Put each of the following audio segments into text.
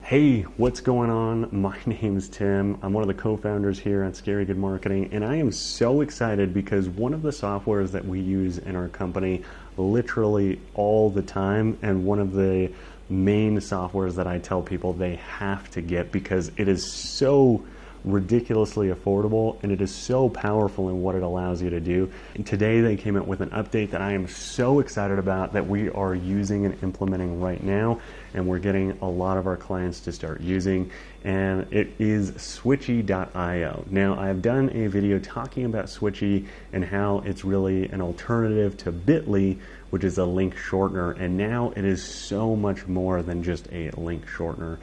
Hey, what's going on? My name's Tim. I'm one of the co-founders here at Scary Good Marketing, and I am so excited because one of the softwares that we use in our company literally all the time, and one of the main softwares that I tell people they have to get because it is so ridiculously affordable and it is so powerful in what it allows you to do. And today they came out with an update that I am so excited about that we are using and implementing right now, and we're getting a lot of our clients to start using, and it is Switchy Io. Now, I've done a video talking about Switchy and how it's really an alternative to Bitly, which is a link shortener, and now it is so much more than just a link shortener.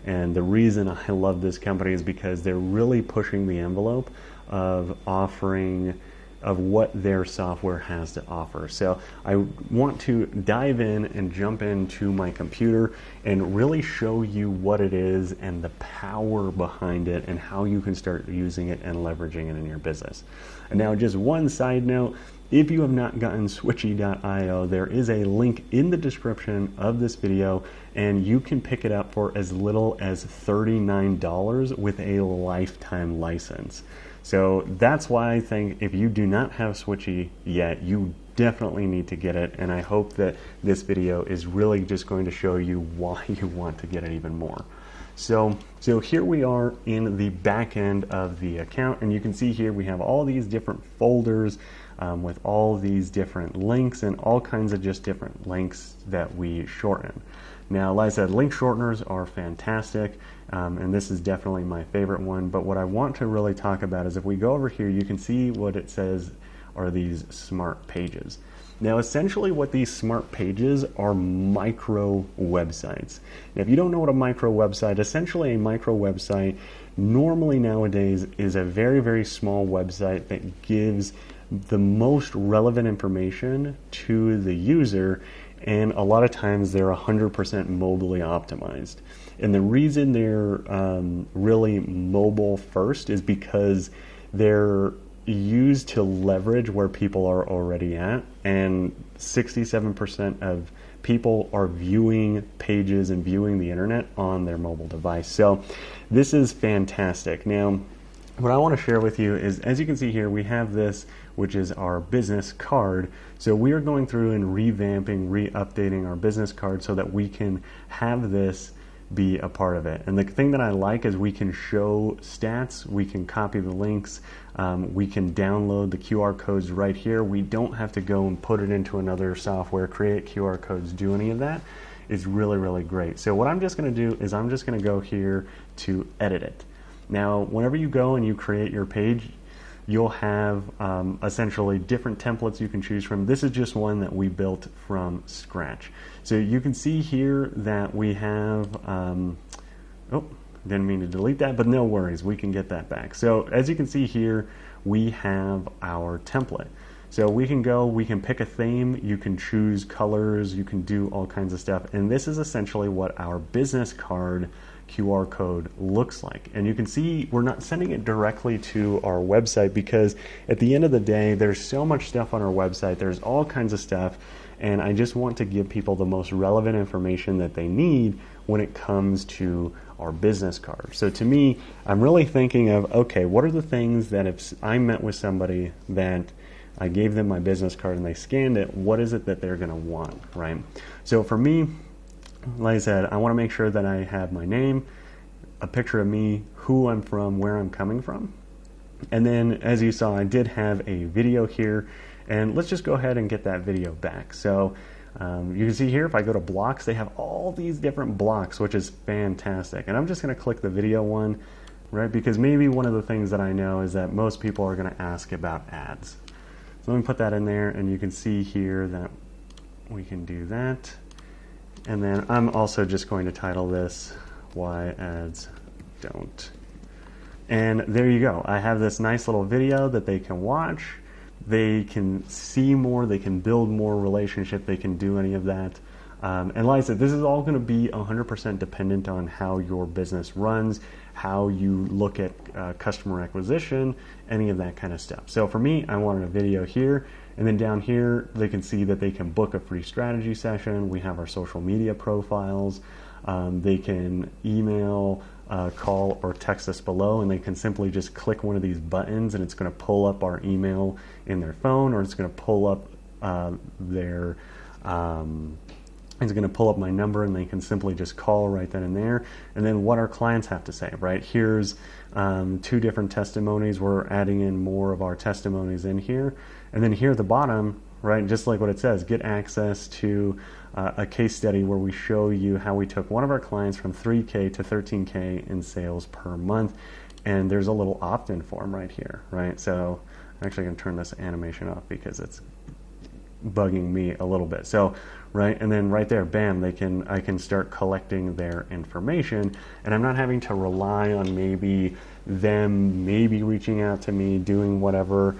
And the reason I love this company is because they're really pushing the envelope of offering of what their software has to offer. So I want to dive in and jump into my computer and really show you what it is and the power behind it and how you can start using it and leveraging it in your business. And now just one side note, if you have not gotten Switchy.io, there is a link in the description of this video, and you can pick it up for as little as $39 with a lifetime license. So that's why I think if you do not have Switchy yet, you definitely need to get it, and I hope that this video is really just going to show you why you want to get it even more. So here we are in the back end of the account, and you can see here we have all these different folders with all these different links and all kinds of just different links that we shorten. Now, like I said, link shorteners are fantastic, and this is definitely my favorite one, but what I want to really talk about is if we go over here, you can see what it says are these smart pages. Now, essentially what these smart pages are micro websites. Now, if you don't know what a micro website, essentially a micro website normally nowadays is a very, very small website that gives the most relevant information to the user, and a lot of times they're 100% mobilely optimized. And the reason they're really mobile first is because they're used to leverage where people are already at, and 67% of people are viewing pages and viewing the internet on their mobile device. So this is fantastic. Now, what I want to share with you is, as you can see here, we have this, which is our business card. So we are going through and revamping, re-updating our business card so that we can have this be a part of it. And the thing that I like is we can show stats, we can copy the links, we can download the QR codes right here. We don't have to go and put it into another software, create QR codes, do any of that. It's really, really great. So what I'm just going to do is I'm just going to go here to edit it. Now, whenever you go and you create your page, you'll have essentially different templates you can choose from. This is just one that we built from scratch. So you can see here that we have, oh, didn't mean to delete that, but no worries, we can get that back. So as you can see here, we have our template. So we can go, we can pick a theme, you can choose colors, you can do all kinds of stuff. And this is essentially what our business card QR code looks like. And you can see we're not sending it directly to our website because at the end of the day, there's so much stuff on our website, there's all kinds of stuff, and I just want to give people the most relevant information that they need when it comes to our business card. So to me, I'm really thinking of, okay, what are the things that if I met with somebody that I gave them my business card and they scanned it, what is it that they're going to want, right? So for me, like I said, I want to make sure that I have my name, a picture of me, who I'm from, where I'm coming from. And then, as you saw, I did have a video here, and let's just go ahead and get that video back. So you can see here, if I go to blocks, they have all these different blocks, which is fantastic. And I'm just going to click the video one, right? Because maybe one of the things that I know is that most people are going to ask about ads. So let me put that in there, and you can see here that we can do that. And then I'm also just going to title this Why Ads Don't. And there you go. I have this nice little video that they can watch. They can see more, they can build more relationship, they can do any of that. And like I said, this is all going to be 100% dependent on how your business runs, how you look at customer acquisition, any of that kind of stuff. So for me, I wanted a video here. And then down here, they can see that they can book a free strategy session. We have our social media profiles. They can email, call, or text us below, and they can simply just click one of these buttons and it's going to pull up our email in their phone, or it's going to pull up it's going to pull up my number, and they can simply just call right then and there. And then what our clients have to say, right? Here's 2 different testimonies. We're adding in more of our testimonies in here. And then here at the bottom, right, just like what it says, get access to a case study where we show you how we took one of our clients from 3K to 13K in sales per month. And there's a little opt-in form right here, right? So I'm actually going to turn this animation off because it's bugging me a little bit. So, right, and then right there, bam, I can start collecting their information, and I'm not having to rely on them reaching out to me, doing whatever,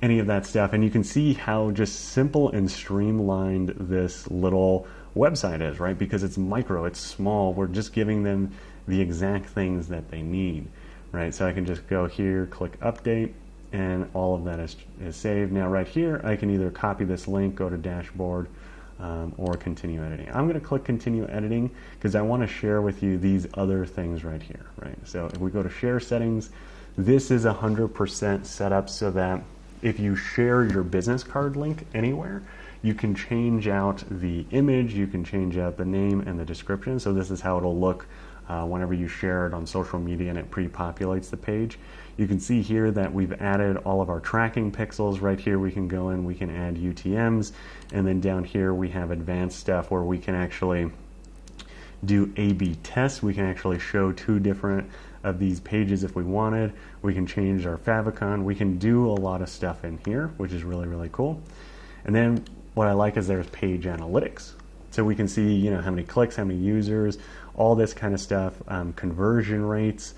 any of that stuff. And you can see how just simple and streamlined this little website is, right? Because it's micro, it's small. We're just giving them the exact things that they need, right? So I can just go here, click update, and all of that is saved. Now right here, I can either copy this link, go to dashboard, or continue editing. I'm going to click continue editing because I want to share with you these other things right here, right? So if we go to share settings, this is 100% set up so that if you share your business card link anywhere, you can change out the image, you can change out the name and the description. So this is how it'll look whenever you share it on social media and it pre-populates the page. You can see here that we've added all of our tracking pixels. Right here we can go in, we can add UTMs, and then down here we have advanced stuff where we can actually do A/B tests. We can actually show 2 different of these pages if we wanted. We can change our favicon. We can do a lot of stuff in here, which is really, really cool. And then what I like is there's page analytics. So we can see, how many clicks, how many users, all this kind of stuff, conversion rates.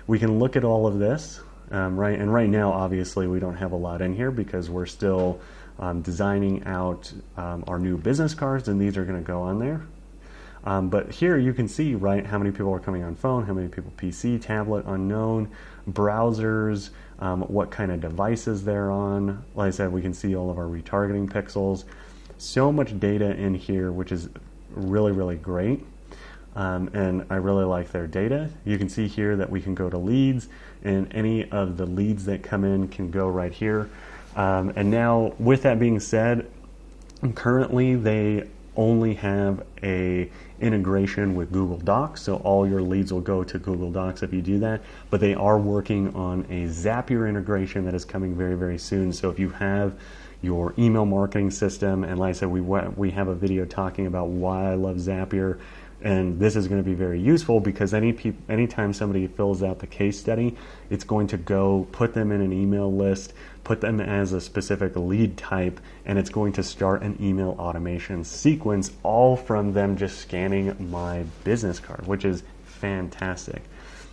We can look at all of this, right? And right now, obviously, we don't have a lot in here because we're still designing out our new business cards, and these are going to go on there. But here you can see, right, how many people are coming on phone, how many people PC, tablet, unknown, browsers, what kind of devices they're on. Like I said, we can see all of our retargeting pixels. So much data in here, which is really, really great. And I really like their data. You can see here that we can go to leads, and any of the leads that come in can go right here. And now, with that being said, currently they only have a integration with Google Docs, so all your leads will go to Google Docs if you do that. But they are working on a Zapier integration that is coming very, very soon. So if you have your email marketing system, and like I said, we have a video talking about why I love Zapier. And this is going to be very useful because anytime somebody fills out the case study, it's going to go put them in an email list, put them as a specific lead type, and it's going to start an email automation sequence, all from them just scanning my business card, which is fantastic.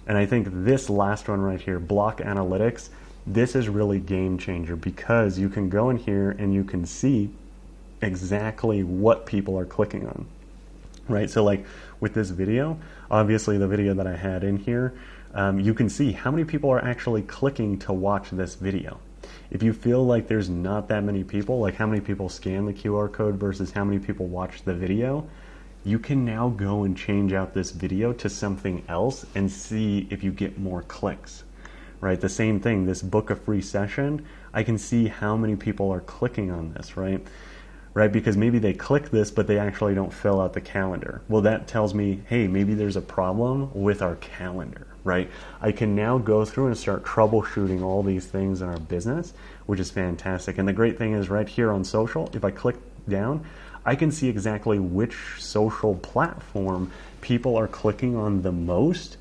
And I think this last one right here, block analytics, this is really game changer because you can go in here and you can see exactly what people are clicking on. Right, so like with this video, obviously the video that I had in here, you can see how many people are actually clicking to watch this video. If you feel like there's not that many people, like how many people scan the QR code versus how many people watch the video, you can now go and change out this video to something else and see if you get more clicks. Right, the same thing, this book a free session, I can see how many people are clicking on this, right? Right, because maybe they click this, but they actually don't fill out the calendar. Well, that tells me, hey, maybe there's a problem with our calendar, right? I can now go through and start troubleshooting all these things in our business, which is fantastic. And the great thing is right here on social, if I click down, I can see exactly which social platform people are clicking on the most.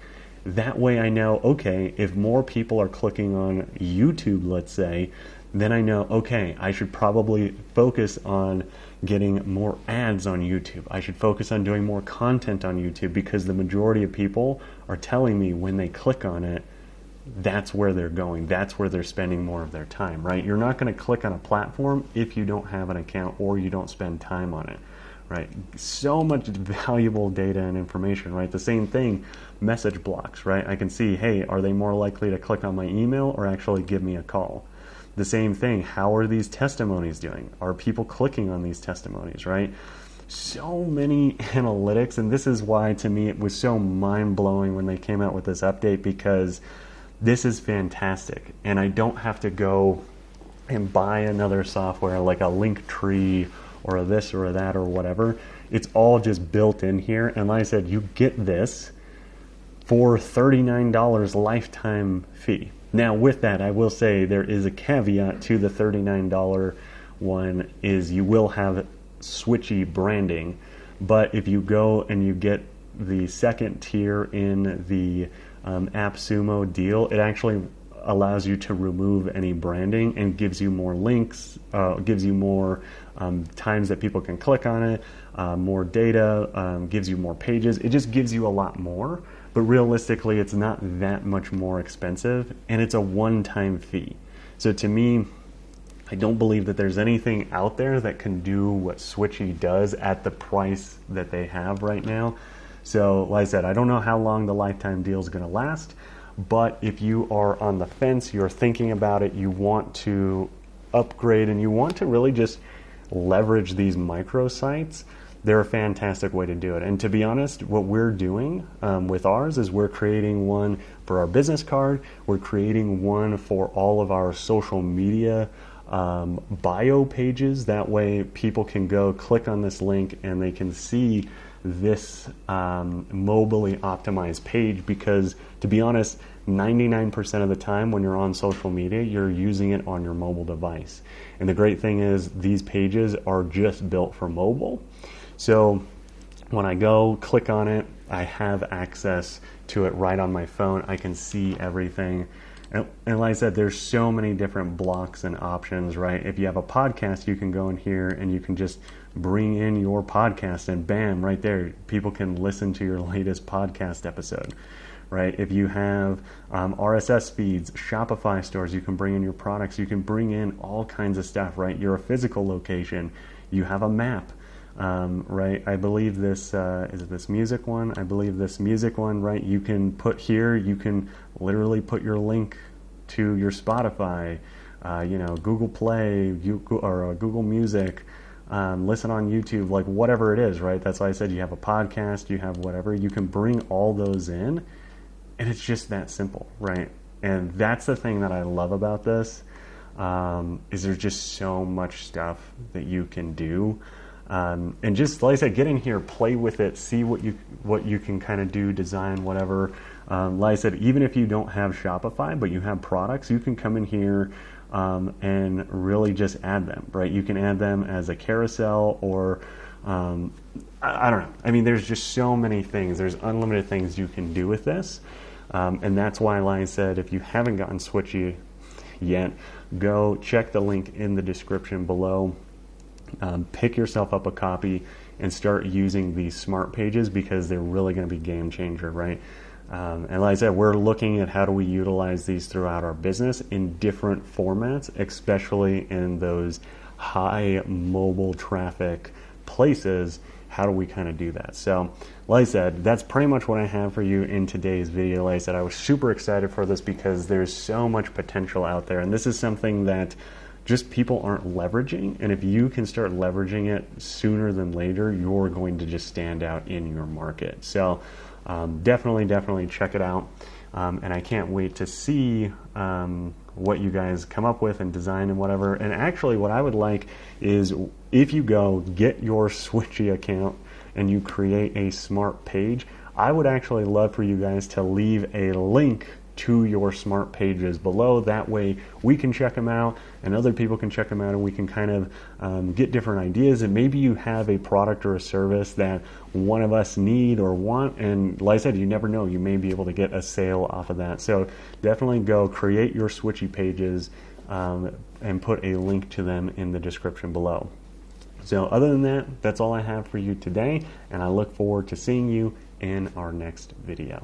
That way I know, okay, if more people are clicking on YouTube, let's say, then I know, okay, I should probably focus on getting more ads on YouTube. I should focus on doing more content on YouTube because the majority of people are telling me when they click on it, that's where they're going. That's where they're spending more of their time, right? You're not going to click on a platform if you don't have an account or you don't spend time on it, right? So much valuable data and information, right? The same thing, message blocks, right? I can see, hey, are they more likely to click on my email or actually give me a call? The same thing, how are these testimonies doing? Are people clicking on these testimonies, right? so many analytics, and this is why to me it was so mind-blowing when they came out with this update, because this is fantastic and I don't have to go and buy another software like a Linktree or a this or a that or whatever. It's all just built in here, and like I said, you get this for $39 lifetime fee. Now with that, I will say there is a caveat to the $39 one, is you will have Switchy branding, but if you go and you get the second tier in the AppSumo deal, it actually allows you to remove any branding and gives you more links, gives you more times that people can click on it, more data, gives you more pages. It just gives you a lot more, but realistically it's not that much more expensive, and it's a one-time fee. So to me, I don't believe that there's anything out there that can do what Switchy does at the price that they have right now. So like I said, I don't know how long the lifetime deal is going to last, but if you are on the fence, you're thinking about it, you want to upgrade and you want to really just leverage these microsites, they're a fantastic way to do it. And to be honest, what we're doing with ours is we're creating one for our business card, we're creating one for all of our social media bio pages. That way people can go click on this link and they can see this mobily optimized page, because to be honest, 99% of the time when you're on social media, you're using it on your mobile device. And the great thing is these pages are just built for mobile. So when I go click on it, I have access to it right on my phone. I can see everything. And like I said, there's so many different blocks and options, right? If you have a podcast, you can go in here and you can just bring in your podcast, and bam, right there, people can listen to your latest podcast episode, right? If you have RSS feeds, Shopify stores, you can bring in your products, you can bring in all kinds of stuff, right? You're a physical location, you have a map, right? I believe this, is it this music one? I believe this music one, right? You can put here, you can literally put your link to your Spotify, Google Play, or Google Music, listen on YouTube, like whatever it is, right? That's why I said you have a podcast, you have whatever, you can bring all those in, and it's just that simple, right? And that's the thing that I love about this, is there's just so much stuff that you can do. And just like I said, get in here, play with it, see what you can kind of do, design, whatever. Like I said, even if you don't have Shopify, but you have products, you can come in here and really just add them, right? You can add them as a carousel, or I don't know. I mean, there's just so many things. There's unlimited things you can do with this. And that's why, like I said, if you haven't gotten Switchy yet, go check the link in the description below. Pick yourself up a copy and start using these smart pages, because they're really going to be game changer, right? And like I said, we're looking at how do we utilize these throughout our business in different formats, especially in those high mobile traffic places. How do we kind of do that? So like I said, that's pretty much what I have for you in today's video. Like I said, I was super excited for this because there's so much potential out there, and this is something that just people aren't leveraging, and if you can start leveraging it sooner than later, you're going to just stand out in your market. So definitely check it out, and I can't wait to see what you guys come up with and design and whatever. And actually what I would like is, if you go get your Switchy account and you create a smart page, I would actually love for you guys to leave a link to your smart pages below. That way we can check them out and other people can check them out, and we can kind of get different ideas. And maybe you have a product or a service that one of us need or want, and like I said, you never know, you may be able to get a sale off of that. So definitely go create your Switchy pages and put a link to them in the description below. So other than that, that's all I have for you today, and I look forward to seeing you in our next video.